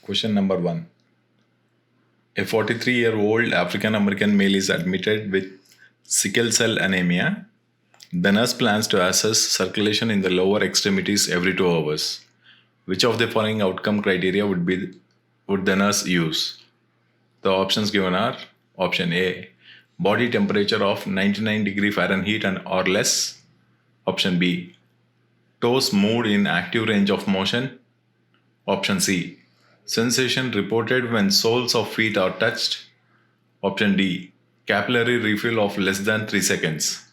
Question number 1. A 43-year-old African American male is admitted with sickle cell anemia. The nurse plans to assess circulation in the lower extremities every 2 hours. Which of the following outcome criteria would the nurse use? The options given are: option A, body temperature of 99 degree Fahrenheit and or less. Option B, toes moved in active range of motion. Option C, sensation reported when soles of feet are touched. Option D, capillary refill of less than 3 seconds.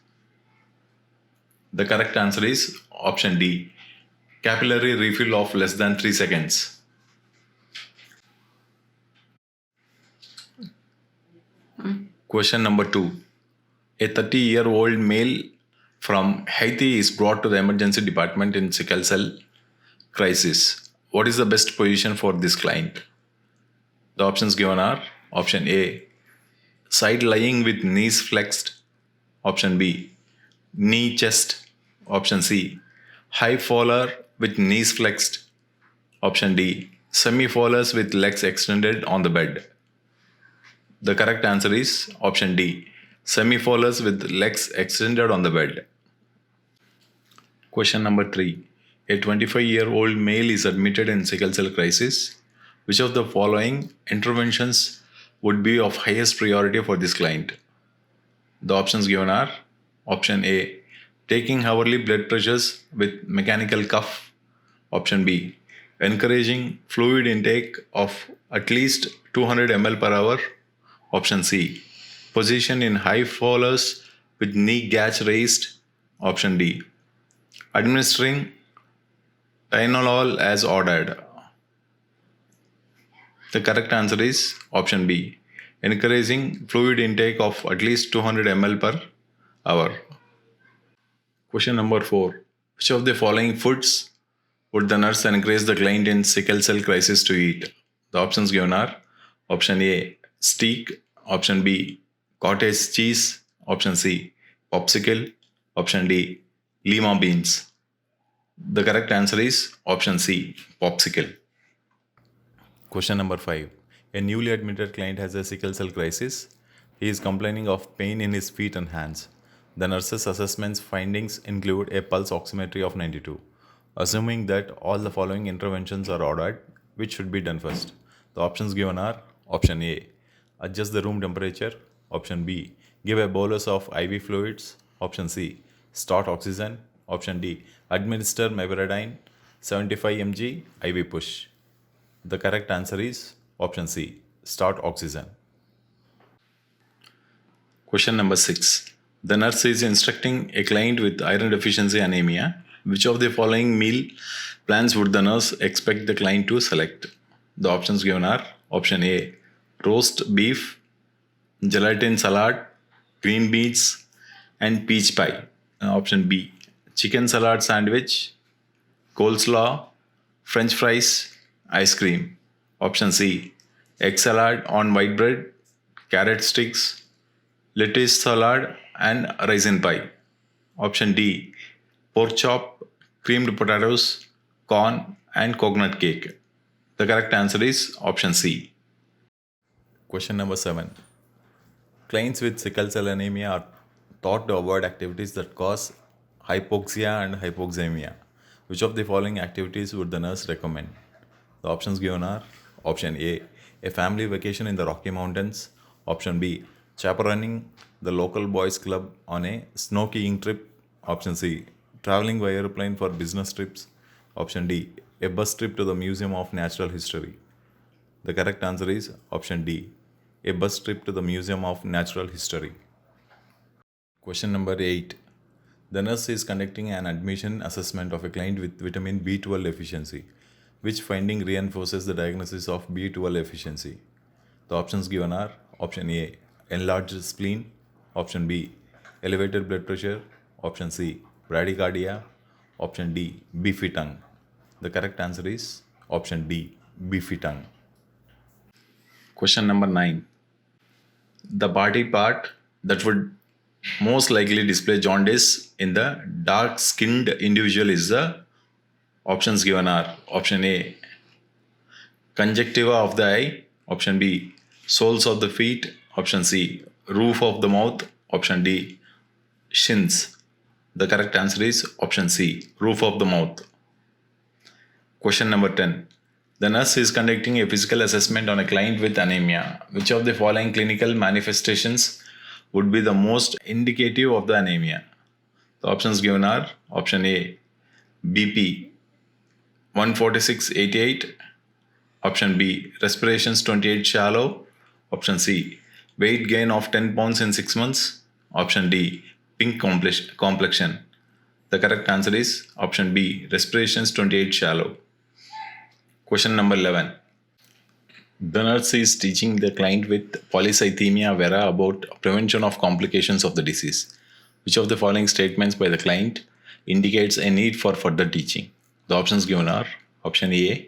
The correct answer is option D, capillary refill of less than 3 seconds. Question number 2. A 30-year-old male from Haiti is brought to the emergency department in sickle cell crisis. What is the best position for this client? The options given are: option A, side lying with knees flexed. Option B, knee chest. Option C, high faller with knees flexed. Option D, semi fallers with legs extended on the bed. The correct answer is option D, semi fallers with legs extended on the bed. Question number 3. A 25-year-old male is admitted in sickle cell crisis. Which of the following interventions would be of highest priority for this client? The options given are: option A, taking hourly blood pressures with mechanical cuff. Option B, encouraging fluid intake of at least 200 ml per hour. Option C, position in high fallers with knee gauge raised. Option D, administering Tylenol as ordered. The correct answer is option B, encouraging fluid intake of at least 200 ml per hour. Question number 4. Which of the following foods would the nurse encourage the client in sickle cell crisis to eat? The options given are: option A, steak. Option B, cottage cheese. Option C, popsicle. Option D, lima beans. The correct answer is option C, popsicle. Question number 5. A newly admitted client has a sickle cell crisis. He is complaining of pain in his feet and hands. The nurse's assessment's findings include a pulse oximetry of 92. Assuming that all the following interventions are ordered, which should be done first? The options given are: option A, adjust the room temperature. Option B, give a bolus of IV fluids. Option C, start oxygen. Option D, administer meperidine 75 mg IV push. The correct answer is option C, start oxygen. Question number 6. The nurse is instructing a client with iron deficiency anemia. Which of the following meal plans would the nurse expect the client to select? The options given are: option A, roast beef, gelatin salad, green beans, and peach pie. Option B, chicken salad sandwich, coleslaw, french fries, ice cream. Option C, egg salad on white bread, carrot sticks, lettuce salad, and raisin pie. Option D, pork chop, creamed potatoes, corn, and coconut cake. The correct answer is option C. Question number 7. Clients with sickle cell anemia are taught to avoid activities that cause hypoxia and hypoxemia. Which of the following activities would the nurse recommend? The options given are: option A family vacation in the Rocky Mountains. Option B, chaperoning the local boys club on a snow skiing trip. Option C, traveling by airplane for business trips. Option D, a bus trip to the Museum of Natural History. The correct answer is option D, a bus trip to the Museum of Natural History. Question number 8. The nurse is conducting an admission assessment of a client with vitamin B12 deficiency. Which finding reinforces the diagnosis of B12 deficiency? The options given are: option A, enlarged spleen. Option B, elevated blood pressure. Option C, bradycardia. Option D, beefy tongue. The correct answer is option D, beefy tongue. Question number 9. The body part that would most likely display jaundice in the dark skinned individual is the options given are: option A, conjunctiva of the eye, option B, soles of the feet, option C, roof of the mouth, option D, shins. The correct answer is option C, roof of the mouth. Question number 10. The nurse is conducting a physical assessment on a client with anemia. Which of the following clinical manifestations would be the most indicative of the anemia? The options given are option A, BP 146/88, option B, respirations 28 shallow, option C, weight gain of 10 pounds in 6 months, option D, pink complexion. The correct answer is option B, respirations 28 shallow. Question number 11. The nurse is teaching the client with polycythemia vera about prevention of complications of the disease. Which of the following statements by the client indicates a need for further teaching? The options given are option A,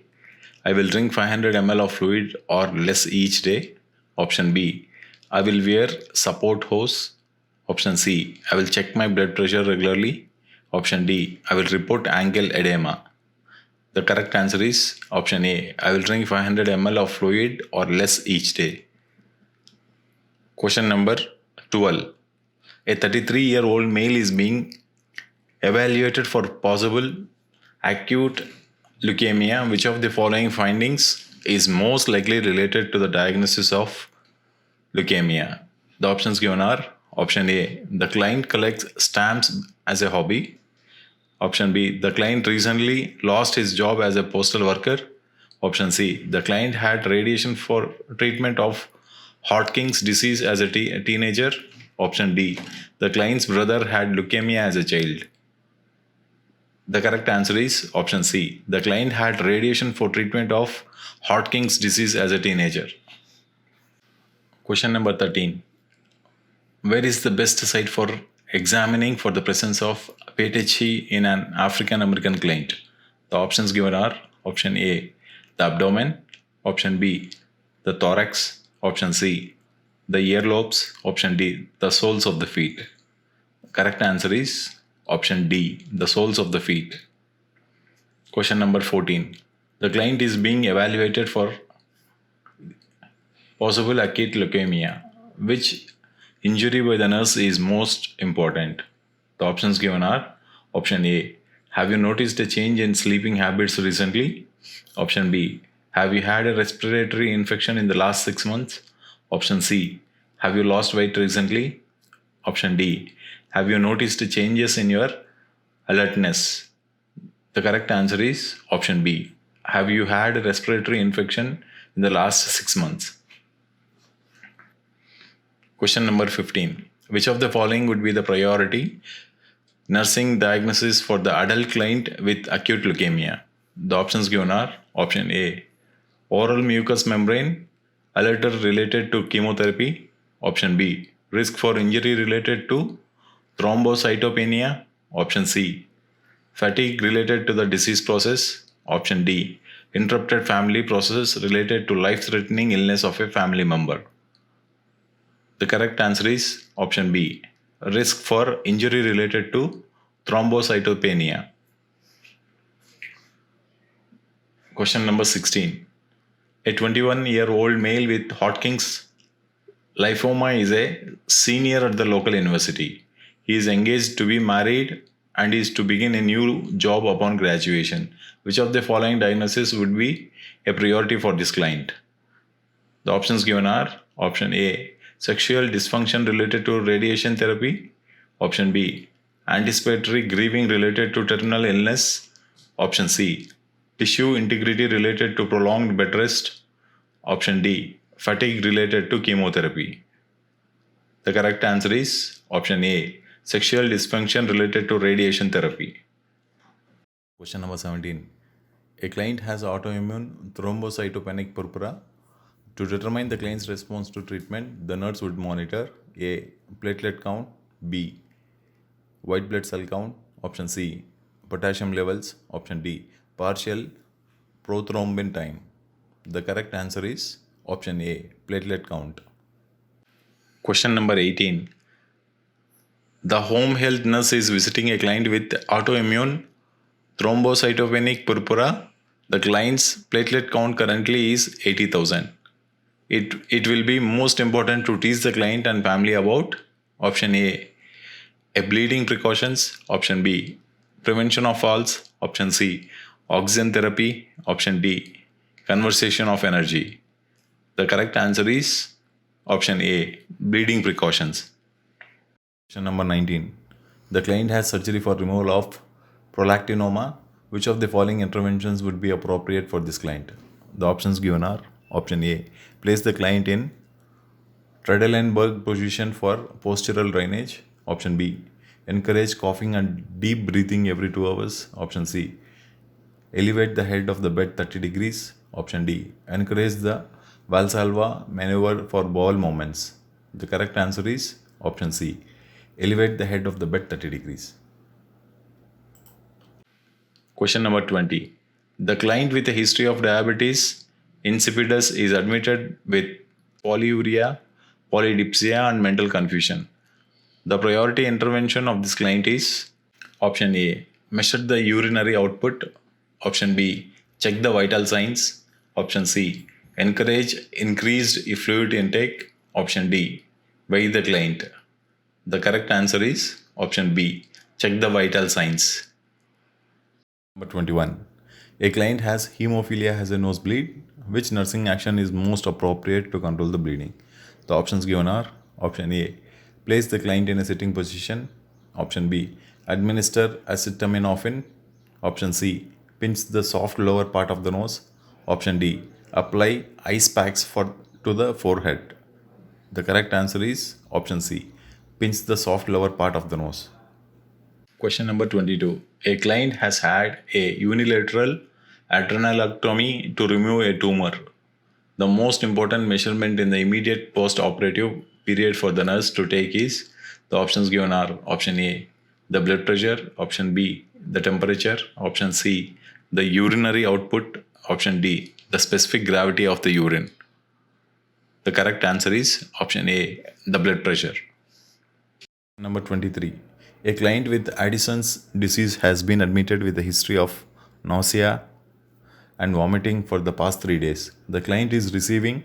I will drink 500 ml of fluid or less each day. Option B, I will wear support hose. Option C, I will check my blood pressure regularly. Option D, I will report ankle edema. The correct answer is option A, I will drink 500 ml of fluid or less each day. Question number 12. A 33-year-old male is being evaluated for possible acute leukemia. Which of the following findings is most likely related to the diagnosis of leukemia? The options given are option A, the client collects stamps as a hobby. Option B, the client recently lost his job as a postal worker. Option C, the client had radiation for treatment of Hodgkin's disease as a teenager. Option D, the client's brother had leukemia as a child. The correct answer is option C, the client had radiation for treatment of Hodgkin's disease as a teenager. Question number 13. Where is the best site for examining for the presence of PTHE in an African American client? The options given are option A, the abdomen, option B, the thorax, option C, the earlobes, option D, the soles of the feet. Correct answer is option D, the soles of the feet. Question number 14. The client is being evaluated for possible acute leukemia. Which injury by the nurse is most important? The options given are option A, have you noticed a change in sleeping habits recently? Option B, have you had a respiratory infection in the last 6 months? Option C, have you lost weight recently? Option D, have you noticed changes in your alertness? The correct answer is option B, have you had a respiratory infection in the last 6 months? Question number 15. Which of the following would be the priority nursing diagnosis for the adult client with acute leukemia? The options given are option A, oral mucous membrane, alert related to chemotherapy. Option B, risk for injury related to thrombocytopenia. Option C, fatigue related to the disease process. Option D, interrupted family processes related to life-threatening illness of a family member. The correct answer is option B, risk for injury related to thrombocytopenia. Question number 16. A 21-year-old male with Hodgkin's lymphoma is a senior at the local university. He is engaged to be married and is to begin a new job upon graduation. Which of the following diagnoses would be a priority for this client? The options given are option A, sexual dysfunction related to radiation therapy. Option B, anticipatory grieving related to terminal illness. Option C, tissue integrity related to prolonged bed rest. Option D, fatigue related to chemotherapy. The correct answer is option A, sexual dysfunction related to radiation therapy. Question number 17. A client has autoimmune thrombocytopenic purpura. To determine the client's response to treatment, the nurse would monitor A, platelet count, B, white blood cell count, option C, potassium levels, option D, partial prothrombin time. The correct answer is option A, platelet count. Question number 18. The home health nurse is visiting a client with autoimmune thrombocytopenic purpura. The client's platelet count currently is 80,000. It will be most important to teach the client and family about option A, bleeding precautions, option B, prevention of falls, option C, oxygen therapy, option D, conservation of energy. The correct answer is option A, bleeding precautions. Question number 19. The client has surgery for removal of prolactinoma. Which of the following interventions would be appropriate for this client? The options given are option A, place the client in Trendelenburg position for postural drainage. Option B, encourage coughing and deep breathing every 2 hours. Option C, elevate the head of the bed 30 degrees. Option D, encourage the Valsalva maneuver for bowel movements. The correct answer is option C, elevate the head of the bed 30 degrees. Question number 20. The client with a history of diabetes insipidus is admitted with polyuria, polydipsia, and mental confusion. The priority intervention of this client is option A, measure the urinary output. Option B, check the vital signs. Option C, encourage increased fluid intake. Option D, weigh the client. The correct answer is option B, check the vital signs. Number 21. A client has hemophilia, has a nosebleed. Which nursing action is most appropriate to control the bleeding? The options given are option A, place the client in a sitting position. Option B, administer acetaminophen. Option C, pinch the soft lower part of the nose. Option D, apply ice packs to the forehead. The correct answer is option C, pinch the soft lower part of the nose. Question number 22. A client has had a unilateral adrenalectomy to remove a tumor. The most important measurement in the immediate post-operative period for the nurse to take is, the options given are option A, the blood pressure, option B, the temperature, option C, the urinary output, option D, the specific gravity of the urine. The correct answer is option A, the blood pressure. Number 23. A client with Addison's disease has been admitted with a history of nausea and vomiting for the past 3 days. The client is receiving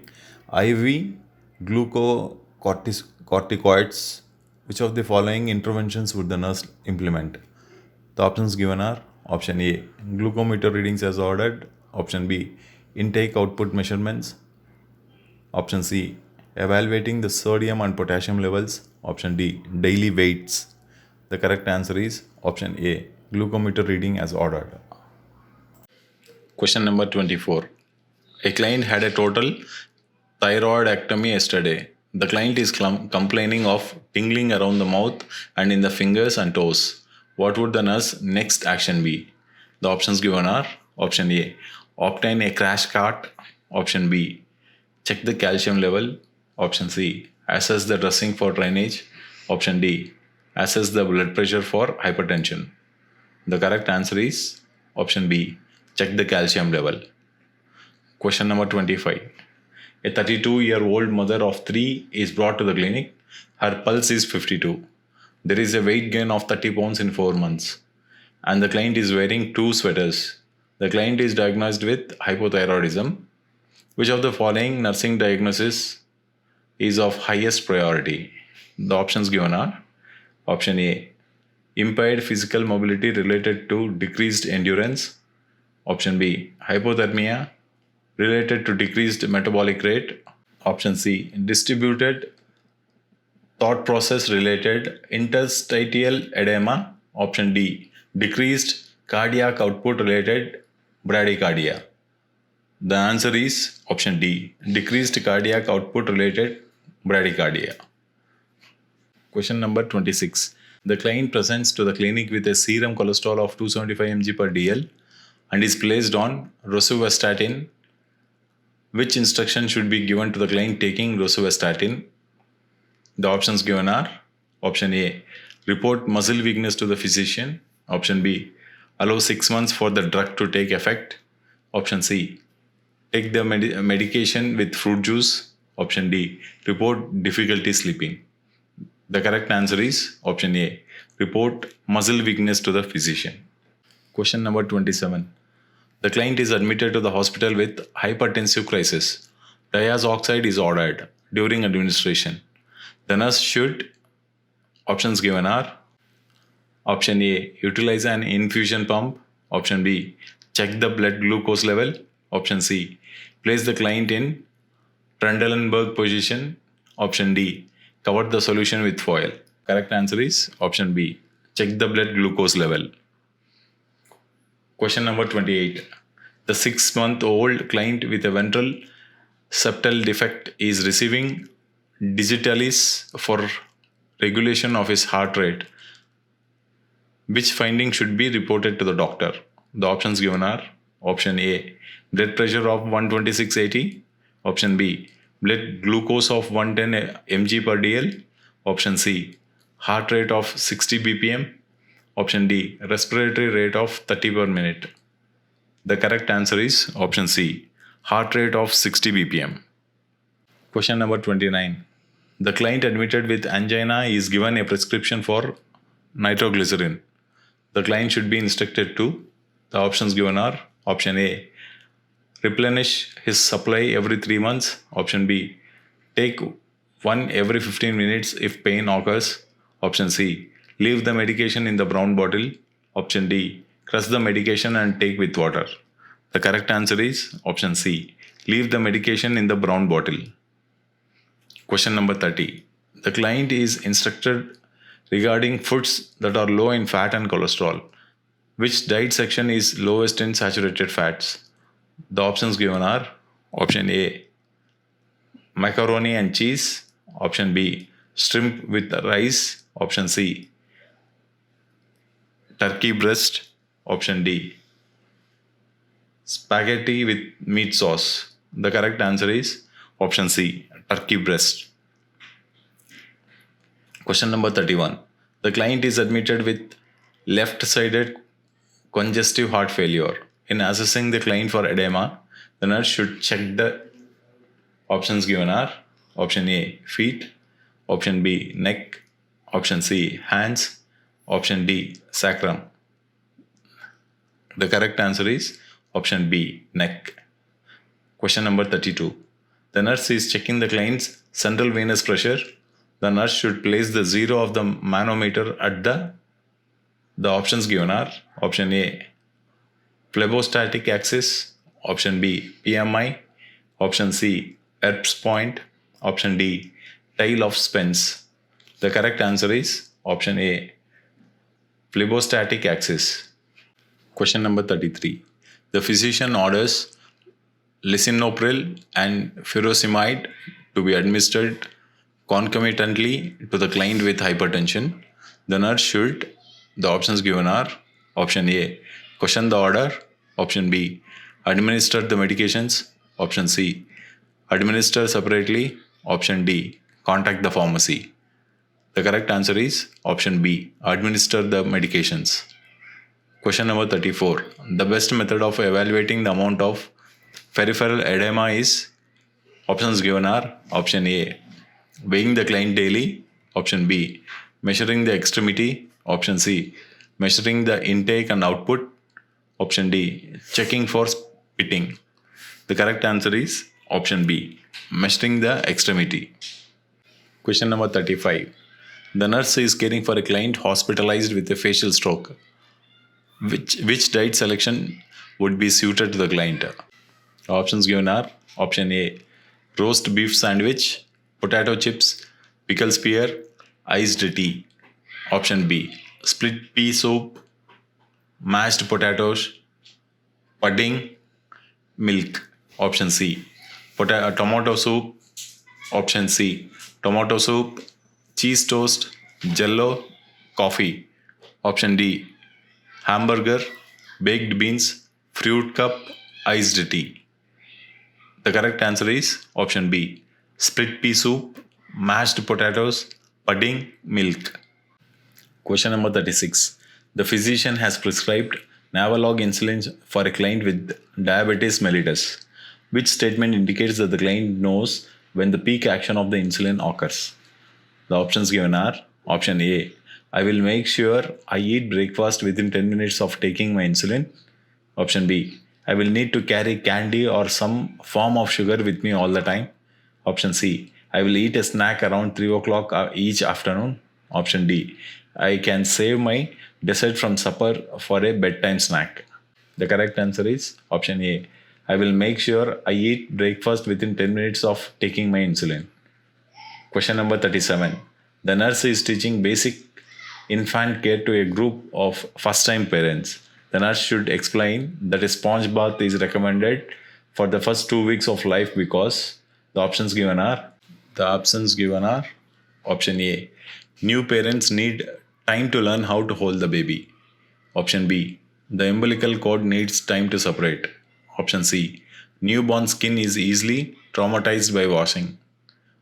IV glucocorticoids. Which of the following interventions would the nurse implement? The options given are option A, glucometer readings as ordered. Option B, intake output measurements. Option C, evaluating the sodium and potassium levels. Option D, daily weights. The correct answer is option A, glucometer reading as ordered. Question number 24. A client had a total thyroidectomy yesterday. The client is complaining of tingling around the mouth and in the fingers and toes. What would the nurse next action be? The options given are option A, obtain a crash cart. Option B, check the calcium level. Option C, assess the dressing for drainage. Option D, assess the blood pressure for hypertension. The correct answer is option B, check the calcium level. Question number 25. A 32-year-old mother of 3 is brought to the clinic. Her pulse is 52. There is a weight gain of 30 pounds in 4 months. And the client is wearing 2 sweaters. The client is diagnosed with hypothyroidism. Which of the following nursing diagnosis is of highest priority? The options given are option A, impaired physical mobility related to decreased endurance. Option B, hypothermia related to decreased metabolic rate. Option C, distributed thought process related interstitial edema. Option D, decreased cardiac output related bradycardia. The answer is option D, decreased cardiac output related bradycardia. Question number 26. The client presents to the clinic with a serum cholesterol of 275 mg per dl and is placed on rosuvastatin. Which instruction should be given to the client taking rosuvastatin? The options given are option A, report muscle weakness to the physician. Option B, allow 6 months for the drug to take effect. Option C, take the medication with fruit juice. Option D, report difficulty sleeping. The correct answer is option A, report muscle weakness to the physician. Question number 27. The client is admitted to the hospital with hypertensive crisis. Diazoxide is ordered during administration. The nurse should, options given are: option A, utilize an infusion pump. Option B, check the blood glucose level. Option C, place the client in Trendelenburg position. Option D, cover the solution with foil. Correct answer is option B, check the blood glucose level. Question number 28. The 6-month-old client with a ventral septal defect is receiving digitalis for regulation of his heart rate. Which finding should be reported to the doctor? The options given are: option A, blood pressure of 126/80. Option B, blood glucose of 110 mg per dl. Option C, heart rate of 60 bpm. Option D, respiratory rate of 30 per minute. The correct answer is option C, heart rate of 60 bpm. Question number 29. The client admitted with angina is given a prescription for nitroglycerin. The client should be instructed to, the options given are: option A, replenish his supply every 3 months. Option B, take one every 15 minutes if pain occurs. Option C, leave the medication in the brown bottle. Option D, crush the medication and take with water. The correct answer is option C, leave the medication in the brown bottle. Question number 30. The client is instructed regarding foods that are low in fat and cholesterol. Which diet section is lowest in saturated fats? The options given are: option A, macaroni and cheese. Option B, shrimp with rice. Option C, turkey breast. Option D, spaghetti with meat sauce. The correct answer is option C, turkey breast. Question number 31. The client is admitted with left-sided congestive heart failure. In assessing the client for edema, the nurse should check the options given are: option A, feet. Option B, neck. Option C, hands. Option D, sacrum. The correct answer is option B, neck. Question number 32. The nurse is checking the client's central venous pressure. The nurse should place the zero of the manometer at the options given are: option A, phlebostatic axis. Option B, PMI. Option C, Erb's point. Option D, tail of Spence. The correct answer is option A, phlebostatic axis. Question number 33. The physician orders lisinopril and furosemide to be administered concomitantly to the client with hypertension. The nurse should, the options given are: option A, question the order. Option B, administer the medications. Option C, administer separately. Option D, contact the pharmacy. The correct answer is option B, administer the medications. Question number 34. The best method of evaluating the amount of peripheral edema is: options given are: option A, weighing the client daily. Option B, measuring the extremity. Option C, measuring the intake and output. Option D, checking for spitting. The correct answer is option B, measuring the extremity. Question number 35. The nurse is caring for a client hospitalized with a facial stroke. Which diet selection would be suited to the client? Options given are: option A, roast beef sandwich, potato chips, pickle spear, iced tea. Option B, split pea soup, mashed potatoes, pudding, milk. Option C, tomato soup. Option C, tomato soup, cheese toast, jello, coffee. Option D, hamburger, baked beans, fruit cup, iced tea. The correct answer is option B, split pea soup, mashed potatoes, pudding, milk. Question number 36. The physician has prescribed Navalog insulin for a client with diabetes mellitus. Which statement indicates that the client knows when the peak action of the insulin occurs? The options given are: option A, I will make sure I eat breakfast within 10 minutes of taking my insulin. Option B, I will need to carry candy or some form of sugar with me all the time. Option C. I will eat a snack around 3 o'clock each afternoon. Option D. I can save my dessert from supper for a bedtime snack. The correct answer is option A. I will make sure I eat breakfast within 10 minutes of taking my insulin. Question number 37. The nurse is teaching basic infant care to a group of first time parents. The nurse should explain that a sponge bath is recommended for the first 2 weeks of life because the options given are option A. New parents need time to learn how to hold the baby. Option B. The umbilical cord needs time to separate. Option C. Newborn skin is easily traumatized by washing.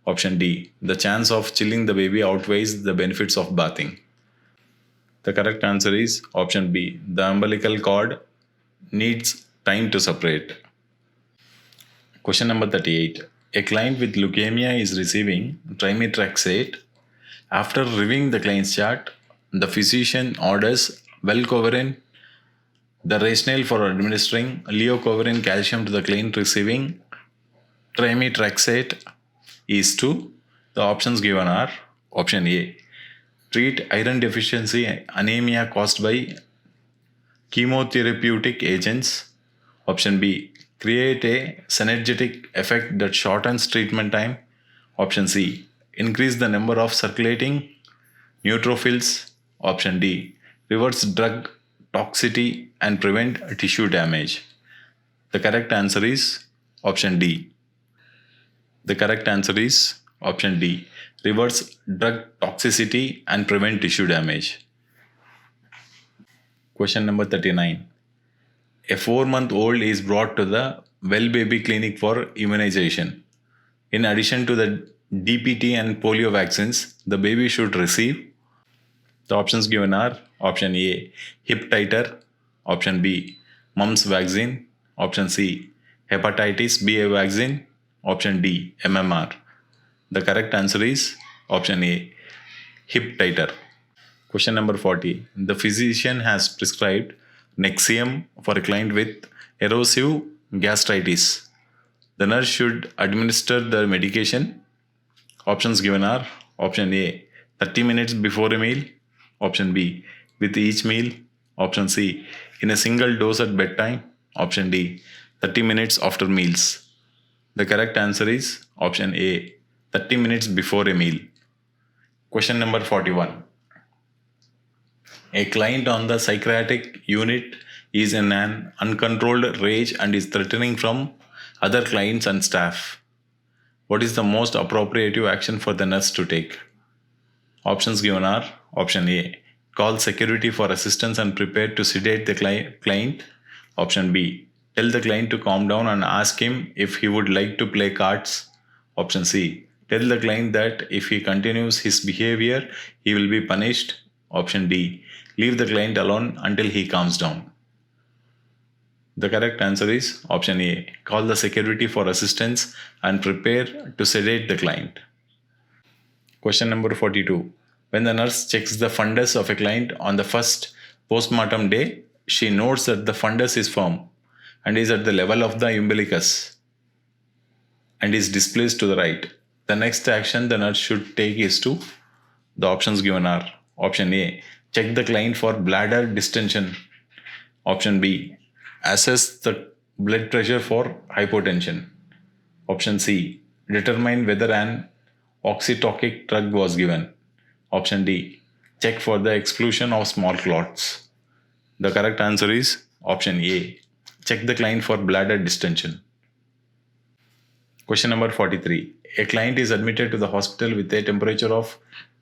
Option D. The chance of chilling the baby outweighs the benefits of bathing. The correct answer is option B. The umbilical cord needs time to separate. Question number 38. A client with leukemia is receiving trimethoprim. After reviewing the client's chart, the physician orders Velcovarin. The rationale for administering leucovorin calcium to the client receiving trimethoprim is to the options given are option A. Treat iron deficiency anemia caused by chemotherapeutic agents. Option B. Create a synergetic effect that shortens treatment time. Option C. Increase the number of circulating neutrophils. Option D. Reverse drug toxicity and prevent tissue damage. The correct answer is option D. The correct answer is option D. Reverse drug toxicity and prevent tissue damage. Question number 39. A 4-month-old is brought to the Well Baby Clinic for immunization. In addition to the DPT and polio vaccines, the baby should receive. The options given are option A. Hip titer. Option B. Mumps vaccine. Option C. Hepatitis B vaccine. Option D. MMR. The correct answer is option A. Hip titer. Question number 40. The physician has prescribed Nexium for a client with erosive gastritis. The nurse should administer the medication. Options given are option A. 30 minutes before a meal. Option B. With each meal. Option C. In a single dose at bedtime. Option D. 30 minutes after meals. The correct answer is option A. 30 minutes before a meal. Question number 41. A client on the psychiatric unit is in an uncontrolled rage and is threatening from other clients and staff. What is the most appropriate action for the nurse to take? Options given are option A. Call security for assistance and prepare to sedate the client. Option B. Tell the client to calm down and ask him if he would like to play cards. Option C. Tell the client that if he continues his behavior, he will be punished. Option D. Leave the client alone until he calms down. The correct answer is option A. Call the security for assistance and prepare to sedate the client. Question number 42. When the nurse checks the fundus of a client on the first postmortem day, she notes that the fundus is firm and is at the level of the umbilicus and is displaced to the right. The next action the nurse should take is to, the options given are option A. Check the client for bladder distension. Option B. Assess the blood pressure for hypotension. Option C. Determine whether an oxytocic drug was given. Option D. Check for the exclusion of small clots. The correct answer is option A. Check the client for bladder distension. Question number 43. A client is admitted to the hospital with a temperature of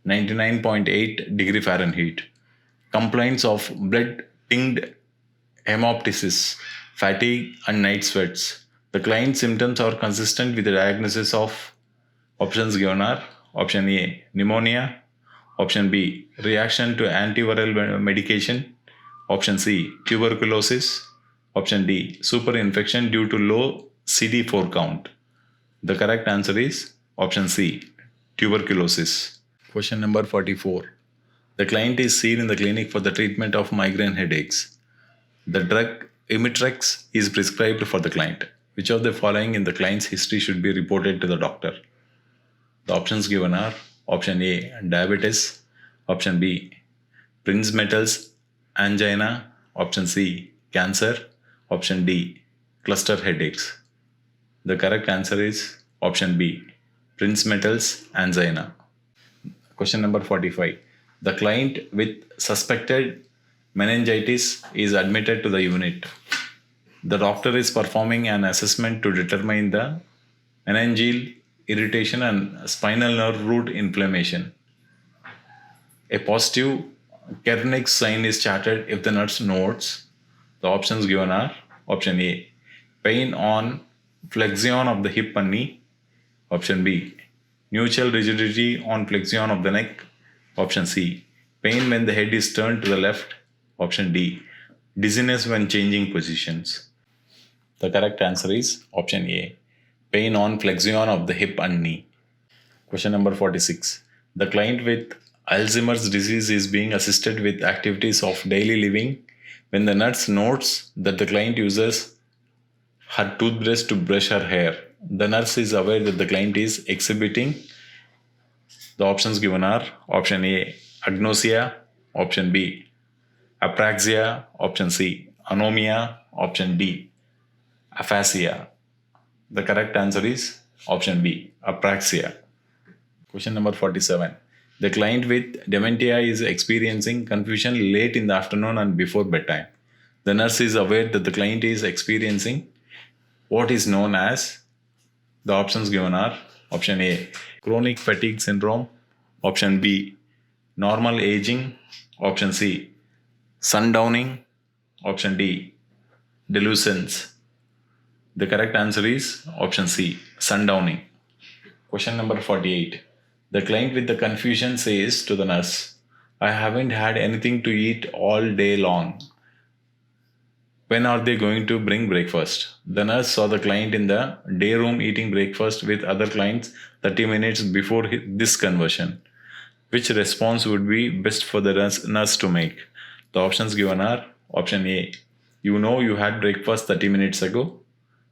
99.8 degree Fahrenheit. Complaints of blood-tinged hemoptysis, fatigue, and night sweats. The client's symptoms are consistent with the diagnosis of options given are option A. Pneumonia. Option B. Reaction to antiviral medication. Option C. Tuberculosis. Option D. Superinfection due to low CD4 count. The correct answer is option C. Tuberculosis. Question number 44. The client is seen in the clinic for the treatment of migraine headaches. The drug Imitrex is prescribed for the client. Which of the following in the client's history should be reported to the doctor? The options given are option A, diabetes, option B, Prince metals, angina, option C, cancer, option D, cluster headaches. The correct answer is option B, Prince metals, angina. Question number 45. The client with suspected meningitis is admitted to the unit. The doctor is performing an assessment to determine the meningeal irritation and spinal nerve root inflammation. A positive Kernick sign is charted if the nurse notes. The options given are option A, pain on flexion of the hip and knee. Option B, neutral rigidity on flexion of the neck. Option C, pain when the head is turned to the left. Option D, dizziness when changing positions. The correct answer is option A, pain on flexion of the hip and knee. Question number 46. The client with Alzheimer's disease is being assisted with activities of daily living when the nurse notes that the client uses her toothbrush to brush her hair. The nurse is aware that the client is exhibiting. The options given are option A, agnosia, option B, apraxia, option C, anomia, option D, aphasia. The correct answer is option B, apraxia. Question number 47. The client with dementia is experiencing confusion late in the afternoon and before bedtime. The nurse is aware that the client is experiencing what is known as. The options given are option A, chronic fatigue syndrome, option B, normal aging, option C, sundowning, option D, delusions. The correct answer is option C, sundowning. Question number 48. The client with the confusion says to the nurse, I haven't had anything to eat all day long. When are they going to bring breakfast? The nurse saw the client in the day room eating breakfast with other clients 30 minutes before this conversion. Which response would be best for the nurse to make? The options given are option A, you know you had breakfast 30 minutes ago.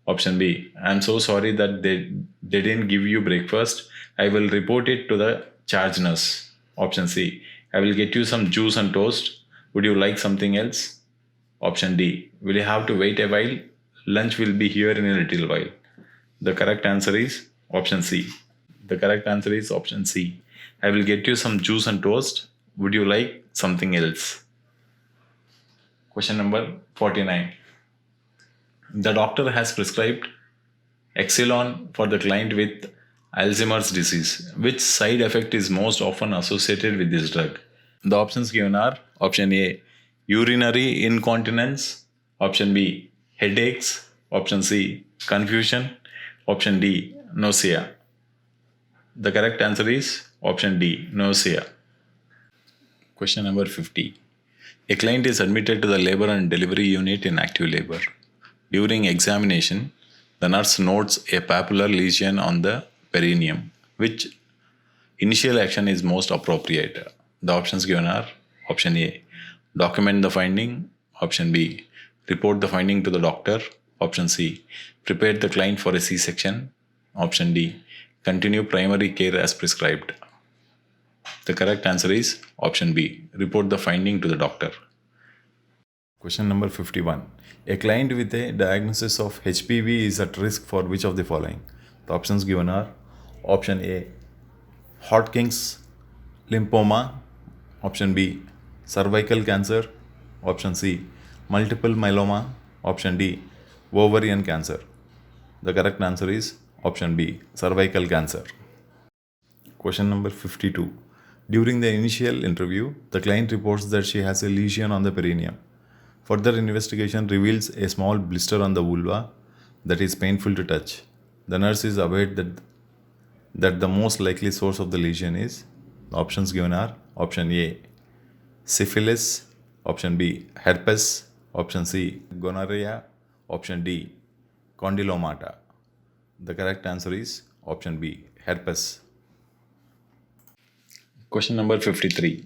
Option B, I'm so sorry that they didn't give you breakfast. I will report it to the charge nurse. Option C, I will get you some juice and toast. Would you like something else? Option D, will you have to wait a while? Lunch will be here in a little while. The correct answer is option C. The correct answer is option C. I will get you some juice and toast. Would you like something else? Question number 49. The doctor has prescribed Exelon for the client with Alzheimer's disease. Which side effect is most often associated with this drug? The options given are option A, urinary incontinence, option B, headaches, option C, confusion, option D, nausea. The correct answer is option D, nausea. Question number 50. A client is admitted to the labor and delivery unit in active labor. During examination, the nurse notes a papular lesion on the perineum. Which initial action is most appropriate? The options given are option A, document the finding, option B, report the finding to the doctor, option C, prepare the client for a C-section, option D, continue primary care as prescribed. The correct answer is option B, report the finding to the doctor. Question number 51. A client with a diagnosis of HPV is at risk for which of the following? The options given are option A, Hodgkin's lymphoma, option B, cervical cancer, option C, multiple myeloma, option D, ovarian cancer. The correct answer is option B, cervical cancer. Question number 52. During the initial interview, the client reports that she has a lesion on the perineum. Further investigation reveals a small blister on the vulva that is painful to touch. The nurse is aware that the most likely source of the lesion is. The options given are option A, syphilis, option B, herpes, option C, gonorrhea, option D, condylomata. The correct answer is option B, herpes. Question number 53.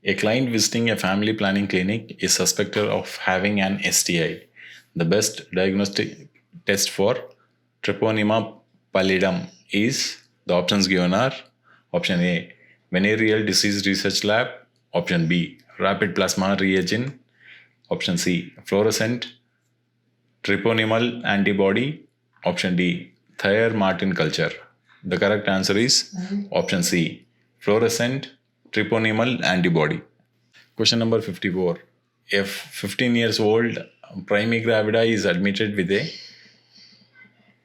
A client visiting a family planning clinic is suspected of having an STI. The best diagnostic test for Treponema pallidum is, the options given are: option A, Venereal Disease Research Lab; option B, Rapid Plasma Reagent; option C, Fluorescent Treponemal Antibody; option D, Thayer Martin Culture. The correct answer is option C, Fluorescent Treponemal Antibody. Question number 54. A 15 years old primate gravida is admitted with a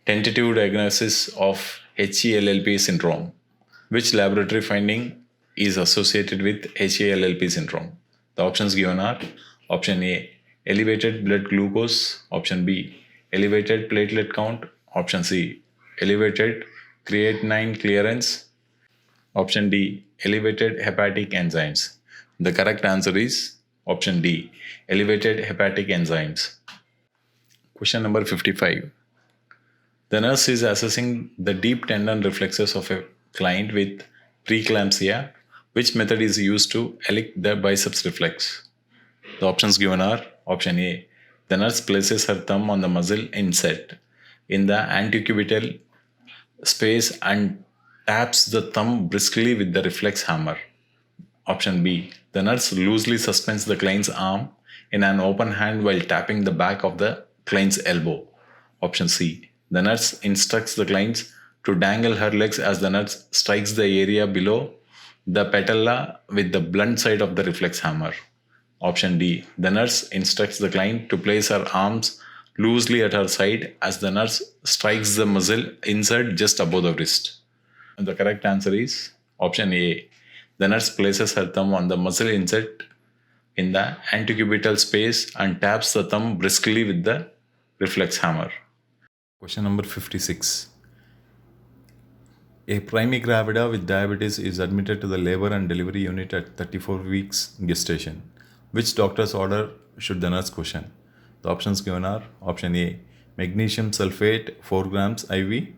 tentative diagnosis of HELLP syndrome. Which laboratory finding is associated with HELLP syndrome? The options given are: option A, elevated blood glucose; option B, elevated platelet count; option C, elevated creatinine clearance; option D, elevated hepatic enzymes. The correct answer is option D, elevated hepatic enzymes. Question number 55. The nurse is assessing the deep tendon reflexes of a client with preeclampsia. Which method is used to elect the biceps reflex? The options given are: option A, the nurse places her thumb on the muscle inset in the antecubital space and taps the thumb briskly with the reflex hammer. Option B, the nurse loosely suspends the client's arm in an open hand while tapping the back of the client's elbow. Option C, the nurse instructs the client to dangle her legs as the nurse strikes the area below the patella with the blunt side of the reflex hammer. Option D, the nurse instructs the client to place her arms loosely at her side as the nurse strikes the muscle insert just above the wrist. And the correct answer is option A, the nurse places her thumb on the muscle insert in the antecubital space and taps the thumb briskly with the reflex hammer. Question number 56. A primate gravida with diabetes is admitted to the labor and delivery unit at 34 weeks gestation. Which doctor's order should the nurse question? The options given are: option A, magnesium sulfate 4 grams IV;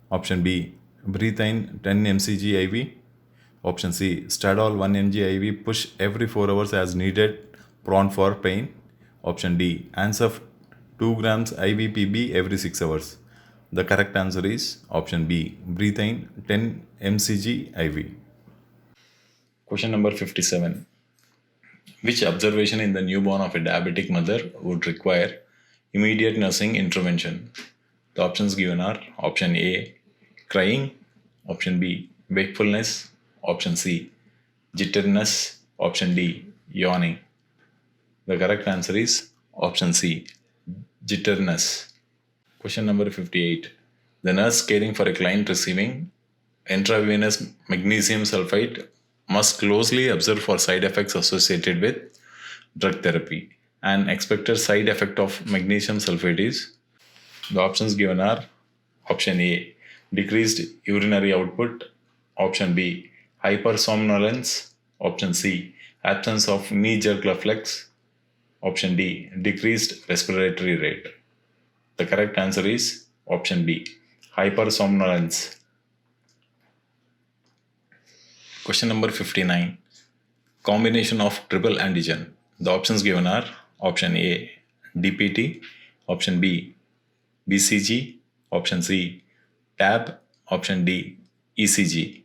option B, Brethine 10 mcg IV; option C, Stadol 1 mg IV push every 4 hours as needed, prone for pain; option D, Ansuf 2 grams IV PB every 6 hours. The correct answer is option B, Brethine 10 mcg IV. Question number 57. Which observation in the newborn of a diabetic mother would require immediate nursing intervention? The options given are: option A, crying; option B, wakefulness; option C, jitteriness; option D, yawning. The correct answer is option C, jitteriness. Question number 58. The nurse caring for a client receiving intravenous magnesium sulfate must closely observe for side effects associated with drug therapy. An expected side effect of magnesium sulfate is: the options given are: option A, decreased urinary output; option B, hypersomnolence; option C, absence of knee jerk reflex; option D, decreased respiratory rate. The correct answer is option B, hypersomnolence. Question number 59. Combination of triple antigen. The options given are: option A, DPT; option B, BCG; option C, TAB; option D, ECG.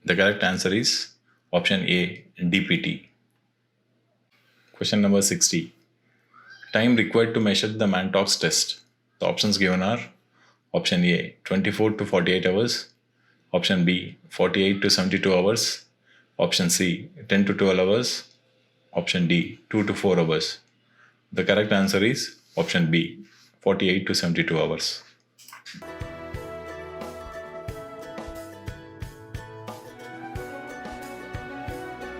The correct answer is option A, DPT. Question number 60. Time required to measure the Mantoux test. The options given are: option A, 24 to 48 hours; option B, 48 to 72 hours; option C, 10 to 12 hours; option D, 2 to 4 hours. The correct answer is option B, 48 to 72 hours.